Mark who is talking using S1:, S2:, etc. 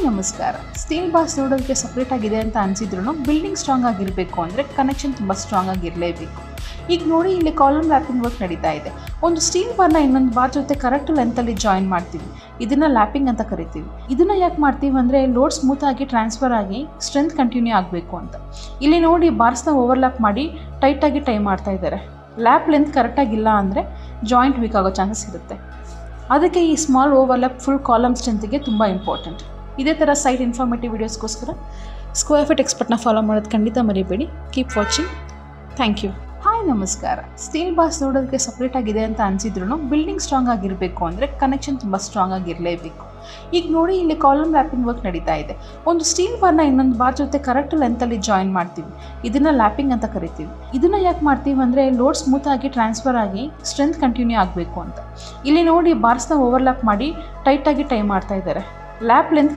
S1: ನಮಸ್ಕಾರ. Steel bars ನೋಡೋದಕ್ಕೆ separate ಆಗಿದೆ ಅಂತ ಅನಿಸಿದ್ರು ಬಿಲ್ಡಿಂಗ್ ಸ್ಟ್ರಾಂಗ್ ಆಗಿರಬೇಕು ಅಂದರೆ ಕನೆಕ್ಷನ್ ತುಂಬ ಸ್ಟ್ರಾಂಗ್ ಆಗಿರಲೇಬೇಕು. ಈಗ ನೋಡಿ, ಇಲ್ಲಿ ಕಾಲಮ್ ಲ್ಯಾಪಿಂಗ್ ವರ್ಕ್ ನಡೀತಾ ಇದೆ. ಒಂದು ಸ್ಟೀಲ್ ಬಾರ್ನ ಇನ್ನೊಂದು ಬಾರ್ ಜೊತೆ ಕರೆಕ್ಟ್ ಲೆಂತಲ್ಲಿ ಜಾಯಿನ್ ಮಾಡ್ತೀವಿ. ಇದನ್ನು ಲ್ಯಾಪಿಂಗ್ ಅಂತ ಕರಿತೀವಿ. ಇದನ್ನು ಯಾಕೆ ಮಾಡ್ತೀವಿ ಅಂದರೆ ಲೋಡ್ ಸ್ಮೂತ್ ಆಗಿ ಟ್ರಾನ್ಸ್ಫರ್ ಆಗಿ ಸ್ಟ್ರೆಂತ್ ಕಂಟಿನ್ಯೂ ಆಗಬೇಕು ಅಂತ. ಇಲ್ಲಿ ನೋಡಿ, ಬಾರ್ಸ್ನ ಓವರ್ಲ್ಯಾಪ್ ಮಾಡಿ ಟೈಟಾಗಿ ಟೈ ಮಾಡ್ತಾ ಇದ್ದಾರೆ. ಲ್ಯಾಪ್ ಲೆಂತ್ ಕರೆಕ್ಟಾಗಿಲ್ಲ ಅಂದರೆ ಜಾಯಿಂಟ್ ವೀಕ್ ಆಗೋ ಚಾನ್ಸಸ್ ಇರುತ್ತೆ. ಅದಕ್ಕೆ ಈ ಸ್ಮಾಲ್ ಓವರ್ಲ್ಯಾಪ್ ಫುಲ್ ಕಾಲಮ್ ಸ್ಟ್ರೆಂತ್ಗೆ ತುಂಬ ಇಂಪಾರ್ಟೆಂಟ್. ಇದೇ ಥರ ಸೈಟ್ ಇನ್ಫಾರ್ಮೇಟಿವ್ ವೀಡಿಯೋಸ್ಗೋಸ್ಕರ ಸ್ಕ್ವೇರ್ ಫೀಟ್ ಎಕ್ಸ್ಪರ್ಟ್ನ ಫಾಲೋ ಮಾಡೋದು ಖಂಡಿತ ಮರಿಬೇಡಿ. Keep watching. Thank you. Hi ನಮಸ್ಕಾರ. ಸ್ಟೀಲ್ ಬಾರ್ಸ್ ನೋಡೋದಕ್ಕೆ ಸಪ್ರೇಟ್ ಆಗಿದೆ ಅಂತ ಅನಿಸಿದ್ರು ಬಿಲ್ಡಿಂಗ್ ಸ್ಟ್ರಾಂಗ್ ಆಗಿರಬೇಕು ಅಂದರೆ ಕನೆಕ್ಷನ್ ತುಂಬ ಸ್ಟ್ರಾಂಗ್ ಆಗಿರಲೇಬೇಕು. ಈಗ ನೋಡಿ, ಇಲ್ಲಿ ಕಾಲಮ್ ಲ್ಯಾಪಿಂಗ್ ವರ್ಕ್ ನಡೀತಾ ಇದೆ. ಒಂದು ಸ್ಟೀಲ್ ಬಾರ್ನ ಇನ್ನೊಂದು ಬಾರ್ ಜೊತೆ ಕರೆಕ್ಟ್ ಲೆಂತಲ್ಲಿ ಜಾಯಿನ್ ಮಾಡ್ತೀವಿ. ಇದನ್ನು ಲ್ಯಾಪಿಂಗ್ ಅಂತ ಕರಿತೀವಿ. ಇದನ್ನು ಯಾಕೆ ಮಾಡ್ತೀವಿ ಅಂದರೆ ಲೋಡ್ ಸ್ಮೂತ್ ಆಗಿ ಟ್ರಾನ್ಸ್ಫರ್ ಆಗಿ ಸ್ಟ್ರೆಂತ್ ಕಂಟಿನ್ಯೂ ಆಗಬೇಕು ಅಂತ. ಇಲ್ಲಿ ನೋಡಿ, ಬಾರ್ಸ್ನ ಓವರ್ಲ್ಯಾಪ್ ಮಾಡಿ ಟೈಟಾಗಿ ಟೈ ಮಾಡ್ತಾ ಇದ್ದಾರೆ. ಲ್ಯಾಪ್ ಲೆಂತ್